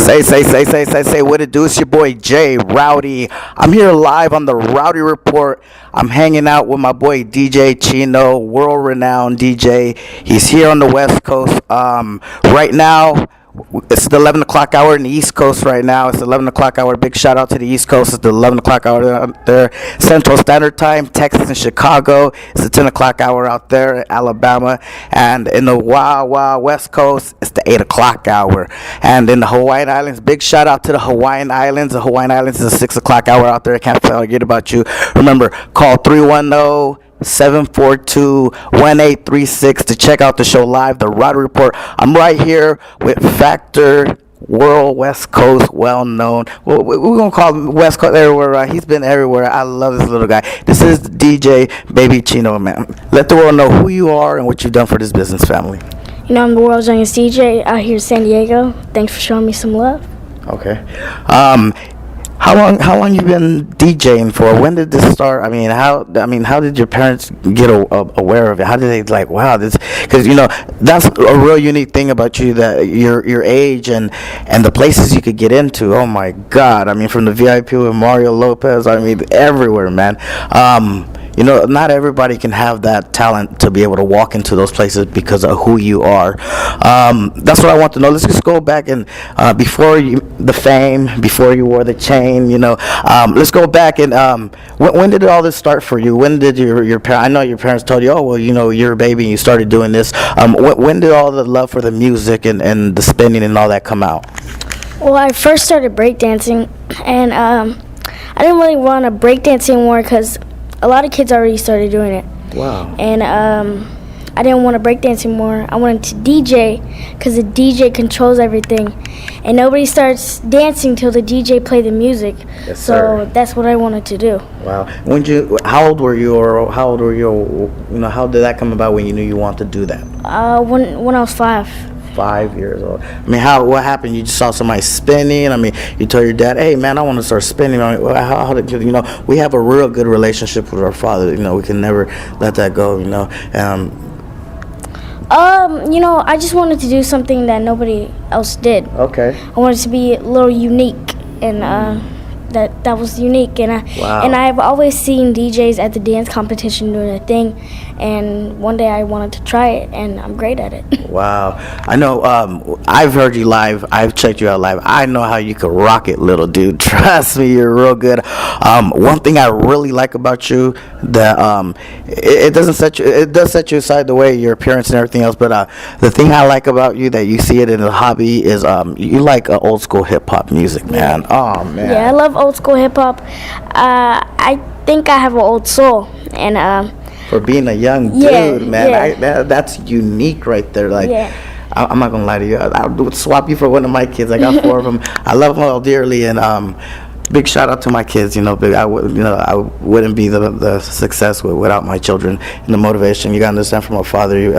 Say, what it do? It's your boy Jay Rowdy. I'm here live on the Rowdy Report. I'm hanging out with my boy DJ Chino, world renowned DJ. He's here on the West Coast. Right now, it's the 11 o'clock hour in the East Coast right now. It's the 11 o'clock hour. Big shout out to the East Coast. It's the 11 o'clock hour out there. Central Standard Time, Texas and Chicago. It's the 10 o'clock hour out there in Alabama. And in the wild West Coast, it's the 8 o'clock hour. And in the Hawaiian Islands, big shout out to the Hawaiian Islands. The Hawaiian Islands is the 6 o'clock hour out there. I can't forget about you. Remember, call 310-742-1836 to check out the show live, the Rowdy Report. I'm right here with Factor World West Coast, well known. Well, we're gonna call him West Coast everywhere. Right? He's been everywhere. I love this little guy. This is DJ Baby Chino, man. Let the world know who you are and what you've done for this business family. You know, I'm the world's youngest DJ out here in San Diego. Thanks for showing me some love. Okay. How long you been DJing for? When did this start? How did your parents get aware of it? How did they wow, this? Because that's a real unique thing about you, that your age and the places you could get into. Oh my God! From the VIP with Mario Lopez. Everywhere, man. Not everybody can have that talent to be able to walk into those places because of who you are. That's what I want to know. Let's just go back and before the fame, before you wore the chain, let's go back and when did all this start for you? When did your parents? I know your parents told you, oh well, you're a baby and you started doing this. When did all the love for the music and the spinning and all that come out? Well, I first started breakdancing, and I didn't really want to breakdance anymore because a lot of kids already started doing it. Wow. And I didn't want to breakdance anymore. I wanted to DJ because the DJ controls everything. And nobody starts dancing till the DJ play the music. Yes, so sir. That's what I wanted to do. Wow. How old were you, or how did that come about when you knew you wanted to do that? When I was 5. 5 years old. What happened? You just saw somebody spinning. You told your dad, "Hey, man, I want to start spinning." How did we have a real good relationship with our father. We can never let that go. I just wanted to do something that nobody else did. Okay. I wanted to be a little unique, and that was unique. And wow. And I've always seen DJs at the dance competition doing their thing, and one day I wanted to try it, and I'm great at it. Wow. I know, I've heard you live. I've checked you out live. I know how you could rock it, little dude. Trust me, you're real good. One thing I really like about you, that it does set you aside the way your appearance and everything else, but the thing I like about you, that you see it in the hobby, is you like old school hip hop music, man. Yeah. Oh man. Yeah, I love old school hip hop. I think I have an old soul, and for being a young dude, man. Yeah. That's unique right there. I'm not gonna lie to you. I would swap you for one of my kids. I got 4 of them. I love them all dearly, and big shout out to my kids. I wouldn't be the success without my children and the motivation. You gotta understand, from a father, you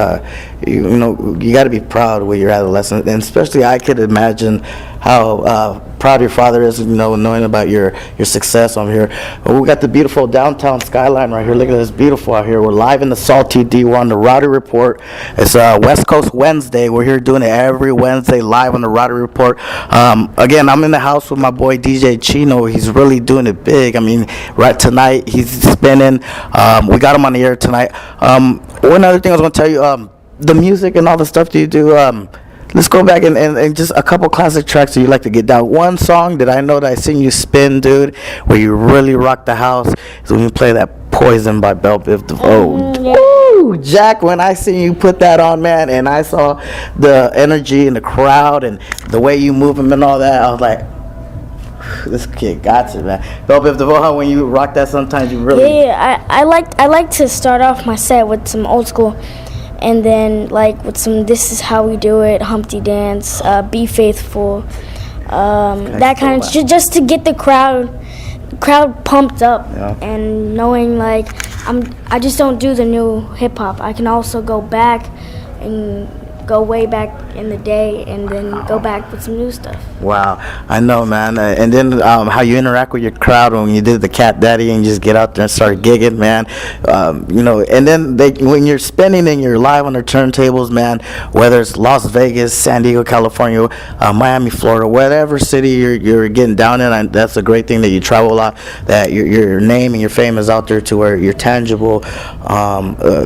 gotta be proud with your adolescent, and especially I could imagine how proud your father is, knowing about your success on here. Well, we got the beautiful downtown skyline right here. Look at this, beautiful out here. We're live in the Salty D. We're on the Rowdy Report. It's West Coast Wednesday. We're here doing it every Wednesday live on the Rowdy Report. Again, I'm in the house with my boy DJ Chino. He's really doing it big. Right tonight he's spinning. We got him on the air tonight. One other thing I was going to tell you, the music and all the stuff that you do, let's go back and just a couple classic tracks that you like to get down. One song that I know that I seen you spin, dude, where you really rock the house, is when you play that Poison by Bell Biv DeVoe. Woo! Jack, when I seen you put that on, man, and I saw the energy in the crowd and the way you move him and all that, I was like, this kid got it, man. Bell Biv DeVoe, when you rock that, sometimes you really... Yeah, I like to start off my set with some old school, and then with some This Is How We Do It, Humpty Dance, Be Faithful, that kind of just to get the crowd pumped up. Yeah. And knowing I just don't do the new hip hop. I can also go back and go way back in the day and then go back with some new stuff. Wow, I know, man. And then how you interact with your crowd when you did the Cat Daddy and you just get out there and start gigging, man. And then when you're spinning and you're live on their turntables, man, whether it's Las Vegas, San Diego, California, Miami, Florida, whatever city you're getting down in, and that's a great thing that you travel a lot, that your name and your fame is out there to where your tangible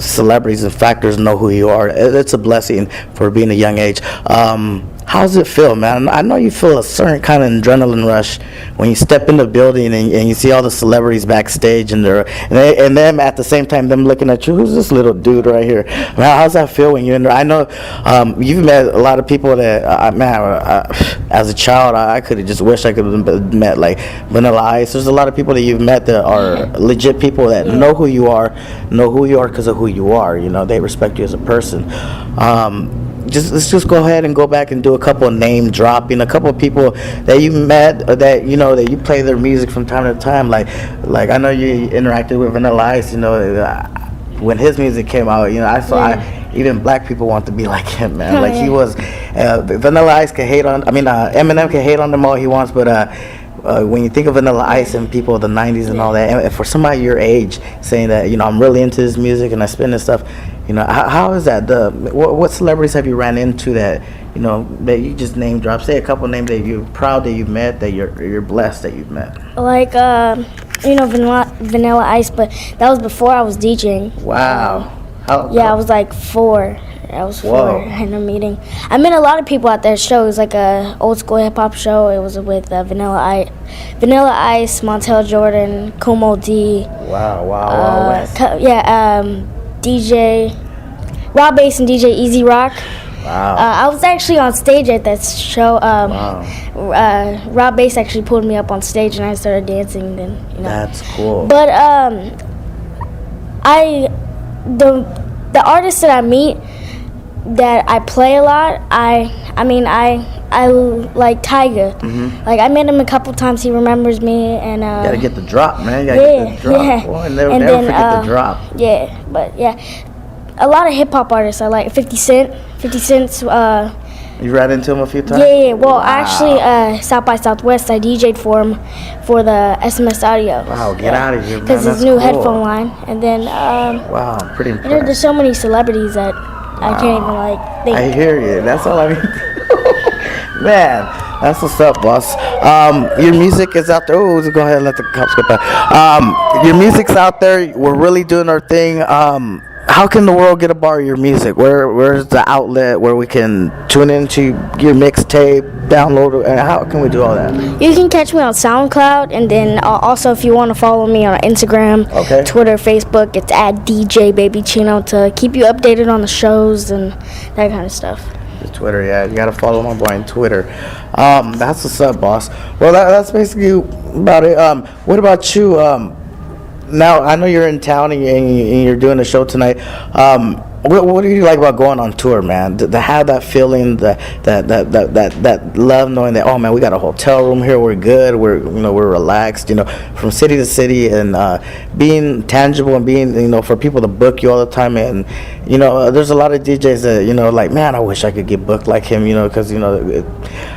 celebrities and factors know who you are. It's a blessing for being a young age. How does it feel, man? I know you feel a certain kind of adrenaline rush when you step in the building and you see all the celebrities backstage and them at the same time them looking at you. Who's this little dude right here? Man, how's that feel when you're in there? I know you've met a lot of people that as a child I could have just wished I could have met, like Vanilla Ice. There's a lot of people that you've met that are legit people that know who you are because of who you are. You know, they respect you as a person. Let's just go ahead and go back and do a couple of name dropping, a couple of people that you met, that you know, that you play their music from time to time. Like I know you interacted with Vanilla Ice. You know, when his music came out, you know, even black people want to be like him, man. Like he was. Vanilla Ice can hate on. Eminem can hate on them all he wants, but. When you think of Vanilla Ice and people of the 90s and all that, and for somebody your age saying that, you know, I'm really into this music and I spin this stuff, you know, how is that? What celebrities have you ran into that, you know, that you just name drop? Say a couple names that you're proud that you've met, that you're blessed that you've met. Like, you know, Vanilla Ice, but that was before I was DJing. Wow. I was like 4. I was 4 in a meeting. I met a lot of people at that show. It was like a old school hip hop show. It was with Vanilla Ice, Montel Jordan, Kumo D. Wow. DJ Rob Bass and DJ Easy Rock. Wow. I was actually on stage at that show. Rob Bass actually pulled me up on stage and I started dancing. Then, you know. That's cool. But the artists that I meet, that I play a lot, I like Tyga. Mm-hmm. Like I met him a couple times. He remembers me, and gotta get the drop, man. You gotta get the drop. Yeah. Boy, never forget the drop. Yeah, but a lot of hip hop artists. I like 50 Cent. 50 Cent's. You ran into him a few times? Yeah. Well, actually, South by Southwest, I DJ'd for him for the SMS audio. Wow, get out of here, man. Because his new headphone line, and then. Wow, I'm pretty impressed. There's so many celebrities that. I can't even think. I hear you. That's all I mean. Man, that's what's up, boss. Your music is out there. Oh, go ahead and let the cops go by. Your music's out there. We're really doing our thing. How can the world get a bar of your music? Where's the outlet where we can tune into your mixtape, download it, and how can we do all that? You can catch me on SoundCloud, and then also if you want to follow me on Instagram, Twitter, Facebook, it's at DJ Baby Chino to keep you updated on the shows and that kind of stuff. Twitter, yeah, you gotta follow my boy on Twitter. That's what's up, boss. Well, that's basically about it. What about you? Now, I know you're in town and you're doing a show tonight. What do you like about going on tour, man? To have that feeling, that love, knowing that, oh man, we got a hotel room here, we're good, we're relaxed, from city to city, and being tangible and being, for people to book you all the time, and there's a lot of DJs that like, man, I wish I could get booked like him, because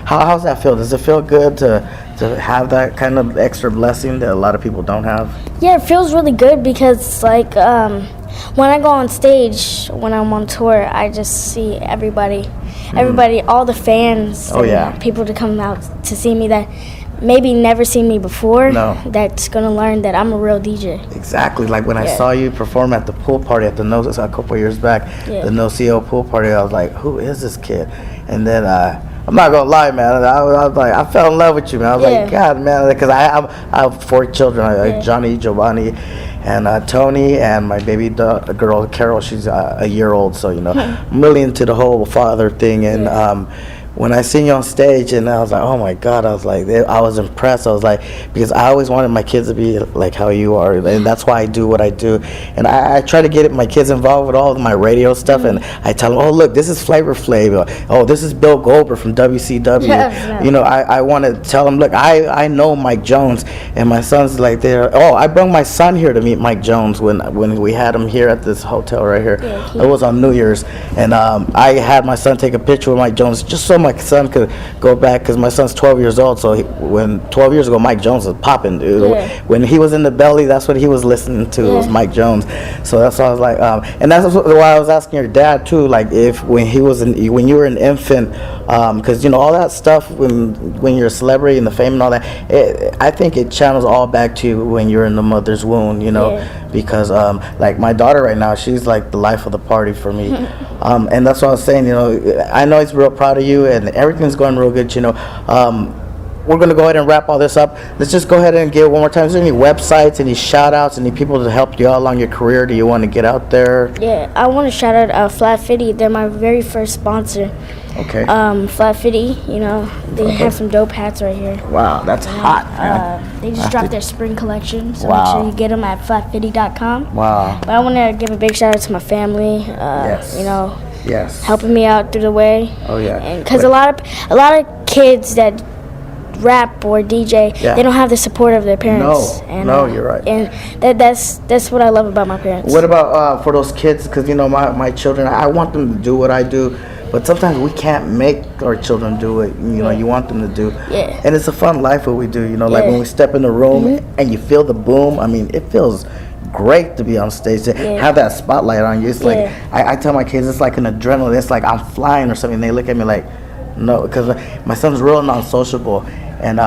how's that feel? Does it feel good to have that kind of extra blessing that a lot of people don't have? Yeah, it feels really good because when I go on stage, when I'm on tour, I just see everybody, all the fans, people to come out to see me that maybe never seen me before. No. That's gonna learn that I'm a real DJ. Exactly. Like when I saw you perform at the pool party at the No, a couple of years back, the No CO pool party, I was like, who is this kid? And then I'm not gonna lie, man. I was like, I fell in love with you, man. I was like, God, man, because I have 4 children. Johnny, Giovanni, and Tony, and my baby girl Carol. She's a year old, so I'm really into the whole father thing. And when I seen you on stage, and I was like, oh my God, I was like, I was impressed. I was like, because I always wanted my kids to be like how you are, and that's why I do what I do. And I try to get my kids involved with all of my radio stuff, and I tell them, oh look, this is Flavor Flav, oh this is Bill Goldberg from WCW. Yeah. You know, I want to tell them, look, I know Mike Jones, and my son's like there. Oh, I brought my son here to meet Mike Jones when we had him here at this hotel right here. It was on New Year's, and I had my son take a picture with Mike Jones just so my son could go back, because my son's 12 years old. So when 12 years ago, Mike Jones was popping. When he was in the belly, that's what he was listening to. It was Mike Jones. So that's why I was like, and that's why I was asking your dad too, like if when you were an infant, because you know all that stuff when you're a celebrity and the fame and all that, I think it channels all back to you when you're in the mother's womb, you know, because like my daughter right now, she's like the life of the party for me. And that's what I was saying, you know, I know he's real proud of you and everything's going real good, you know. We're going to go ahead and wrap all this up. Let's just go ahead and give it one more time. Is there any websites, any shout outs, any people to help you out along your career? Do you want to get out there? Yeah, I want to shout out Flat Fitty. They're my very first sponsor. Okay. Flat Fitty, you know, they have some dope hats right here. Wow, that's hot, man. They just dropped their spring collection, so Wow. make sure you get them at flatfitty.com. Wow. But I want to give a big shout out to my family. Yes. You know, Yes. helping me out through the way. Oh yeah. And because a lot of kids that rap or DJ, they don't have the support of their parents. No, you're right. And that's what I love about my parents. What about for those kids? Because you know my children, I want them to do what I do, but sometimes we can't make our children do it. You know, you want them to do. Yeah. And it's a fun life what we do. You know, like when we step in the room and you feel the boom. I mean, it feels great to be on stage, to have that spotlight on you. It's like I tell my kids, it's like an adrenaline. It's like I'm flying or something. They look at me like, no, because my son's real non-sociable. And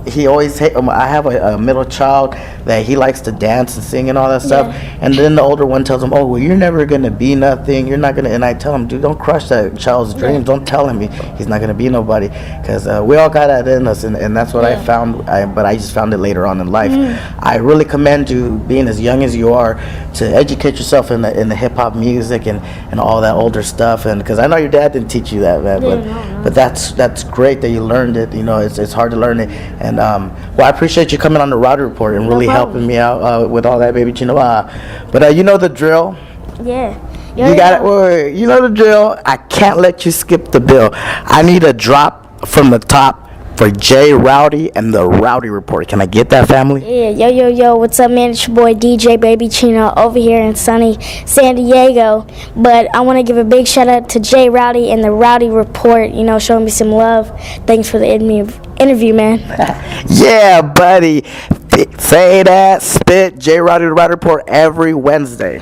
he always I have a middle child that he likes to dance and sing and all that stuff. And then the older one tells him, oh, well, you're never going to be nothing. You're not going to. And I tell him, dude, don't crush that child's dreams. Don't tell him he's not going to be nobody. Because we all got that in us. And that's what I found. But I just found it later on in life. I really commend you being as young as you are to educate yourself in the hip-hop music and all that older stuff. And because I know your dad didn't teach you that, man. But that's great that you learned it. You know, it's hard to learn it. And well, I appreciate you coming on the Rowdy Report and really helping me out with all that, baby Chino. But you know the drill. Yeah. You got it. Wait, you know the drill. I can't let you skip the bill. I need a drop from the top for J Rowdy and the Rowdy Report. Can I get that, family? Yeah, yo, what's up, man? It's your boy DJ Baby Chino over here in sunny San Diego. But I want to give a big shout out to J Rowdy and the Rowdy Report, you know, showing me some love. Thanks for the interview, man. Yeah, buddy. Say that, spit. J Rowdy, the Rowdy Report every Wednesday.